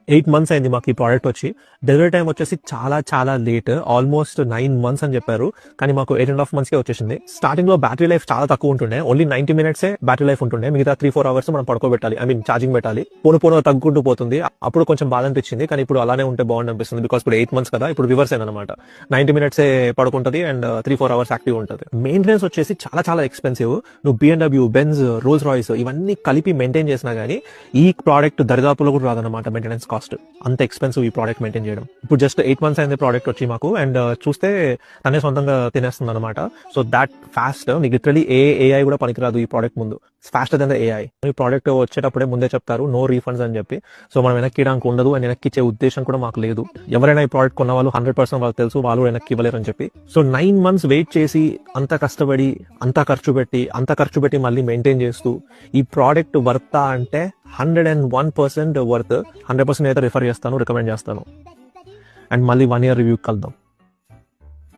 8 months అయింది మాకు ఈ ప్రోడక్ట్ వచ్చి. డెలివరీ టైం వచ్చేసి చాలా చాలా లేట్, ఆల్మోస్ట్ 9 months అని చెప్పారు, కానీ మాకు 8.5 monthsకే వచ్చేసింది. స్టార్టింగ్ లో బ్యాటరీ లైఫ్ చాలా తక్కువ ఉంటుండే, ఓన్లీ 90 minutes బ్యాటరీ లైఫ్ ఉంటుండే, మిగతా 3-4 hours మనం పడుకోబెట్టాలి, ఐ మీన్ ఛార్జింగ్ పెట్టాలి. పోను తగ్గుకుంటూ పోతుంది. అప్పుడు కొంచెం బాధ అనిపించింది, కానీ ఇప్పుడు అలానే ఉంటే బాగుంది అనిపిస్తుంది. బికాస్ ఇప్పుడు 8 months కదా, ఇప్పుడు రివర్స్ అయిందనమాట. 90 minutes పడుకుంటుంది అండ్ 3-4 hours యాక్టివ్ ఉంటుంది. మెయింటెనెన్స్ వచ్చేసి చాలా చాలా ఎక్స్పెన్సివ్. నువ్వు BMW, Benz, రోల్స్ రాయ్స్ ఇవన్నీ కలిపి మెయింటైన్ చేసినా గానీ ఈ ప్రోడక్ట్ దరిదాపులో కూడా రాదనమాట మెయింటెనెన్స్ కాస్ట్. అంత ఎక్స్పెన్సివ్ ఈ ప్రోడక్ట్ మెయింటైన్ చేయడం. ఇప్పుడు జస్ట్ 8 months అయింది ప్రోడక్ట్ వచ్చి మాకు, అండ్ చూస్తే తనే సొంతంగా తినేస్తుంది అనమాట. సో దాట్ ఫాస్ట్, నీకు లిటరలీ ఏఐ కూడా పనికిరాదు ఈ ప్రోడక్ట్ ముందు. Faster than the AI. ఈ ప్రోడక్ట్ వచ్చేటప్పుడే ముందే చెప్తారు నో రీఫండ్స్ అని చెప్పి. సో మనం వెనక్కి ఇవ్వడానికి ఉండదు, అండ్ వెనక్కి ఇచ్చే ఉద్దేశం కూడా మాకు లేదు. ఎవరైనా ఈ ప్రోడక్ట్ కొన్న వాళ్ళు 100% వాళ్ళకి తెలుసు, వాళ్ళు వెనక్కి ఇవ్వలేరు అని చెప్పి. సో 9 months వెయిట్ చేసి అంత కష్టపడి అంత ఖర్చు పెట్టి మళ్ళీ మెయింటైన్ చేస్తూ ఈ ప్రోడక్ట్ వర్తా అంటే 101% వర్త్. 100% అయితే రిఫర్ చేస్తాను, రికమెండ్ చేస్తాను. అండ్ మళ్ళీ 1 year రివ్యూ కలుద్దాం.